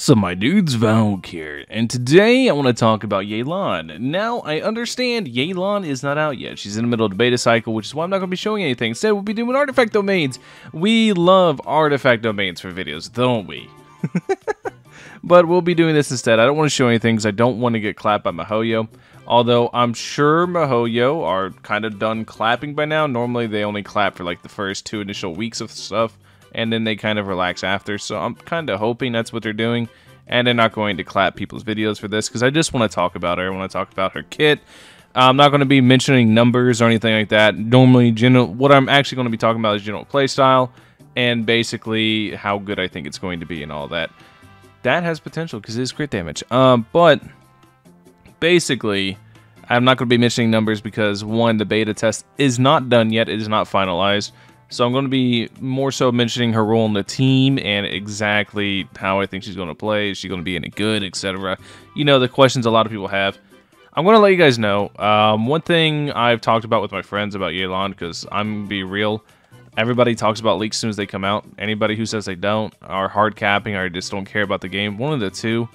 So my dude's Valkyrja, and today I want to talk about Yelan. Now, I understand Yelan is not out yet. She's in the middle of the beta cycle, which is why I'm not going to be showing anything. Instead, we'll be doing artifact domains. We love artifact domains for videos, don't we? But we'll be doing this instead. I don't want to show anything because I don't want to get clapped by MiHoYo. Although, I'm sure MiHoYo are kind of done clapping by now. Normally, they only clap for like the first 2 initial weeks of stuff, and then they kind of relax after. So I'm kind of hoping that's what they're doing, and they're not going to clap people's videos for this, because I just want to talk about her. I want to talk about her kit. I'm not going to be mentioning numbers or anything like that. Normally, what I'm actually going to be talking about is general playstyle, and basically how good I think it's going to be and all that. That has potential, because it is crit damage. But basically, I'm not going to be mentioning numbers because, one, the beta test is not done yet. It is not finalized. So I'm going to be more so mentioning her role in the team and exactly how I think she's going to play. Is she going to be any good, etc.? You know, the questions a lot of people have. I'm going to let you guys know. One thing I've talked about with my friends about Yelan, because I'm going to be real, everybody talks about leaks as soon as they come out. Anybody who says they don't are hard capping or just don't care about the game. One of the two.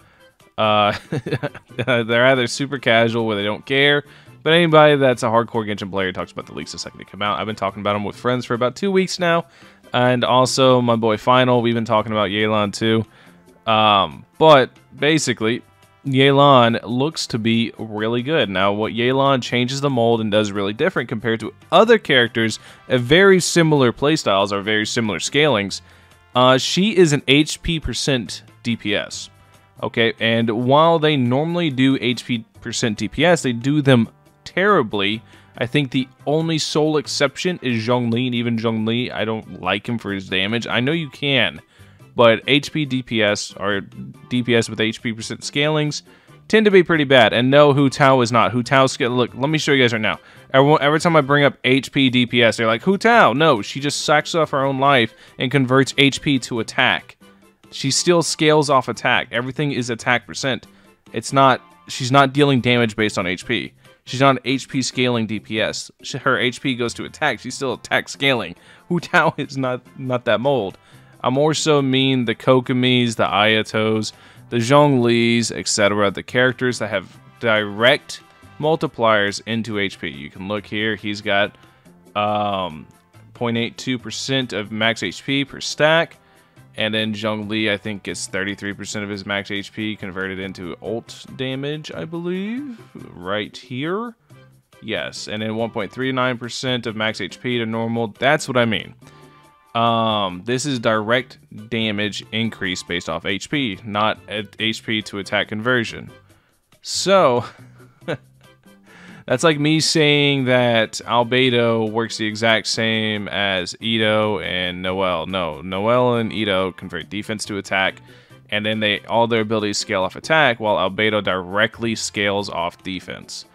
They're either super casual where they don't care, but anybody that's a hardcore Genshin player talks about the leaks the second they come out. I've been talking about them with friends for about 2 weeks now, and also my boy Final, we've been talking about Yelan too. But basically, Yelan looks to be really good. Now, what Yelan changes the mold and does really different compared to other characters of very similar playstyles or very similar scalings, she is an HP percent DPS. Okay, and while they normally do HP percent DPS, they do them terribly. I think the only sole exception is Zhongli, and even Zhongli, I don't like him for his damage. I know you can, but HP DPS, or DPS with HP percent scalings, tend to be pretty bad. And no, Hu Tao is not. Hu Tao scale. Look, let me show you guys right now. Every time I bring up HP DPS, they're like, Hu Tao. No, she just sacks off her own life and converts HP to attack. She still scales off attack. Everything is attack percent. It's not. She's not dealing damage based on HP. She's not HP scaling DPS. Her HP goes to attack. She's still attack scaling. Hu Tao is not that mold. I more so mean the Kokomis, the Ayatos, the Zhonglis, etc. The characters that have direct multipliers into HP. You can look here. He's got 0.82% of max HP per stack. And then Zhongli, I think, gets 33% of his max HP converted into ult damage, I believe. Right here. Yes, and then 1.39% of max HP to normal. That's what I mean. This is direct damage increase based off HP, not HP to attack conversion. So, that's like me saying that Albedo works the exact same as Ito and Noelle. No, Noelle and Ito convert defense to attack, and then all their abilities scale off attack, while Albedo directly scales off defense.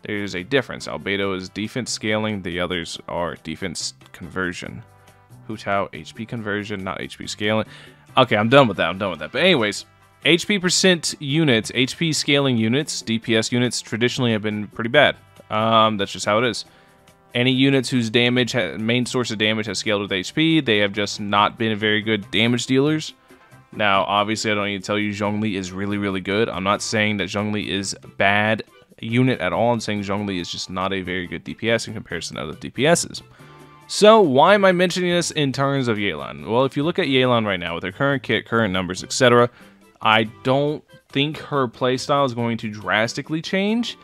There's a difference. Albedo is defense scaling, the others are defense conversion. Hu Tao, HP conversion, not HP scaling. Okay, I'm done with that. But anyways, HP percent units, HP scaling units, DPS units traditionally have been pretty bad. That's just how it is. Any units whose main source of damage has scaled with HP, they have just not been very good damage dealers. Now, obviously, I don't need to tell you Zhongli is really, really good. I'm not saying that Zhongli is a bad unit at all. I'm saying Zhongli is just not a very good DPS in comparison to other DPSs. So, why am I mentioning this in terms of Yelan? Well, if you look at Yelan right now with her current kit, current numbers, etc., I don't think her playstyle is going to drastically change,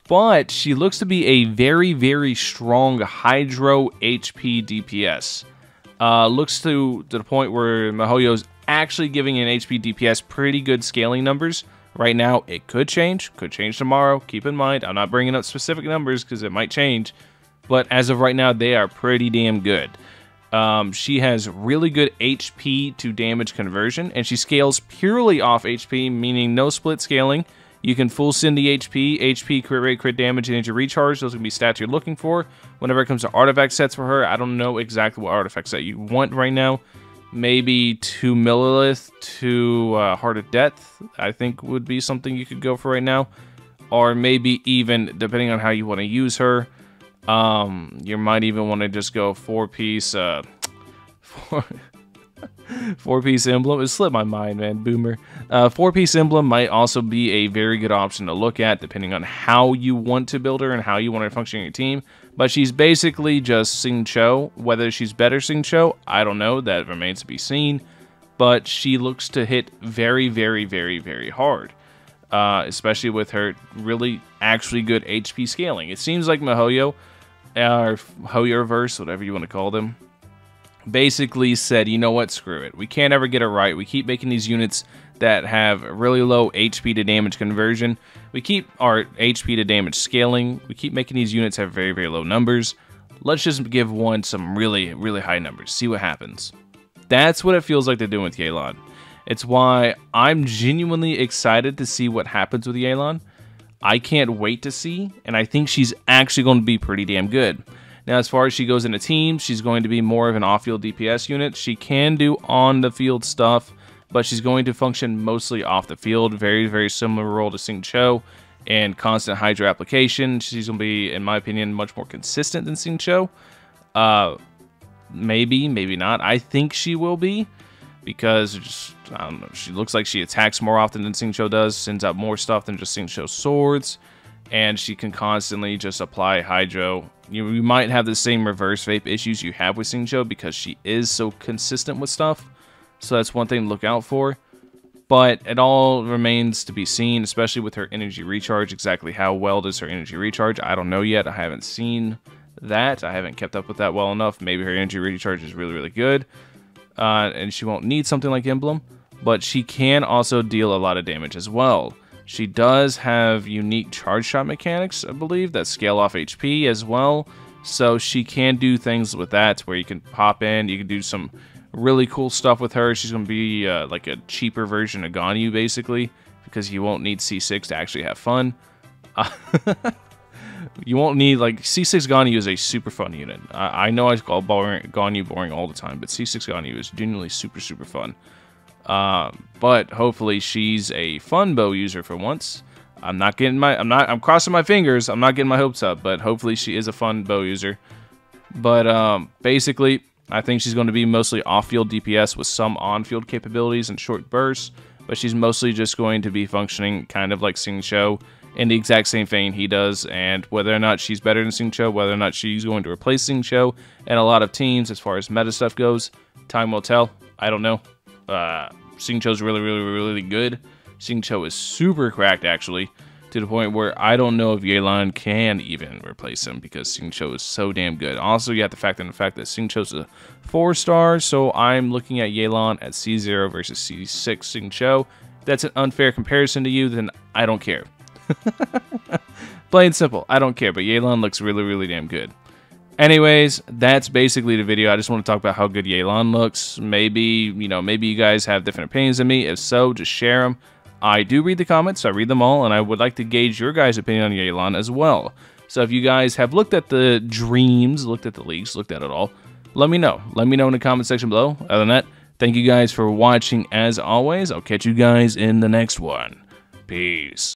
but she looks to be a very, very strong Hydro HP DPS. Looks to the point where MiHoYo's actually giving an HP DPS pretty good scaling numbers. Right now, it could change tomorrow. Keep in mind, I'm not bringing up specific numbers because it might change, but as of right now, they are pretty damn good. She has really good HP to damage conversion, and she scales purely off HP, meaning no split scaling. You can full send the HP, crit rate, crit damage, and energy recharge. Those are going to be stats you're looking for. Whenever it comes to artifact sets for her, I don't know exactly what artifact set you want right now. Maybe 2 Millilith to Heart of Death, I think would be something you could go for right now. Or maybe even, depending on how you want to use her, you might even want to just go 4-piece 4-piece emblem. It slipped my mind, man. Boomer. 4-piece emblem might also be a very good option to look at, depending on how you want to build her and how you want her to function in your team. But she's basically just Xingqiu. Whether she's better Xingqiu, I don't know. That remains to be seen. But she looks to hit very, very, very, very hard. Especially with her really actually good HP scaling. It seems like Mihoyo, or Hoyoverse, whatever you want to call them, basically said, you know what, screw it. We can't ever get it right. We keep making these units that have really low HP to damage conversion. We keep our HP to damage scaling. We keep making these units have very, very low numbers. Let's just give one some really, really high numbers. See what happens. That's what it feels like they're doing with Yelan. It's why I'm genuinely excited to see what happens with Yelan. I can't wait to see, and I think she's actually going to be pretty damn good. Now, as far as she goes into teams, she's going to be more of an off-field DPS unit. She can do on-the-field stuff, but she's going to function mostly off the field. Very, very similar role to Xingqiu and constant Hydra application. She's going to be, in my opinion, much more consistent than Xingqiu. Maybe, maybe not. I think she will be, because just, I don't know, she looks like she attacks more often than Xingqiu does, sends out more stuff than just Xingqiu's swords, and she can constantly just apply Hydro. You might have the same reverse vape issues you have with Xingqiu because she is so consistent with stuff, so that's one thing to look out for. But it all remains to be seen, especially with her energy recharge. Exactly how well does her energy recharge? I don't know yet. I haven't seen that. I haven't kept up with that well enough. Maybe her energy recharge is really, really good. And she won't need something like Emblem, but she can also deal a lot of damage as well. She does have unique charge shot mechanics, I believe, that scale off HP as well, so she can do things with that where you can pop in, you can do some really cool stuff with her. She's going to be like a cheaper version of Ganyu, basically, because you won't need C6 to actually have fun. You won't need, like, C6 Ganyu is a super fun unit. I know I call Ganyu boring all the time, but C6 Ganyu is genuinely super, super fun. But hopefully she's a fun bow user for once. I'm crossing my fingers. I'm not getting my hopes up, but hopefully she is a fun bow user. But basically, I think she's going to be mostly off-field DPS with some on-field capabilities and short bursts, but she's mostly just going to be functioning kind of like Xingqiu in the exact same vein he does, and whether or not she's better than Xingqiu, whether or not she's going to replace Xingqiu in a lot of teams as far as meta stuff goes, time will tell. I don't know. Xingqiu's really, really, really good. Xingqiu is super cracked, actually, to the point where I don't know if Yelan can even replace him, because Xingqiu is so damn good. Also, you have to factor in the fact that Xingqiu's a 4-star, so I'm looking at Yelan at C0 versus C6 Xingqiu. If that's an unfair comparison to you, then I don't care. Plain simple, I don't care, but Yelan looks really, really damn good. Anyways, that's basically the video. I just want to talk about how good Yelan looks. Maybe, you know, maybe you guys have different opinions than me. If so, just share them. I do read the comments, I read them all, and I would like to gauge your guys' opinion on Yelan as well. So if you guys have looked at the dreams, looked at the leaks, looked at it all, let me know. Let me know in the comment section below. Other than that, thank you guys for watching as always. I'll catch you guys in the next one. Peace.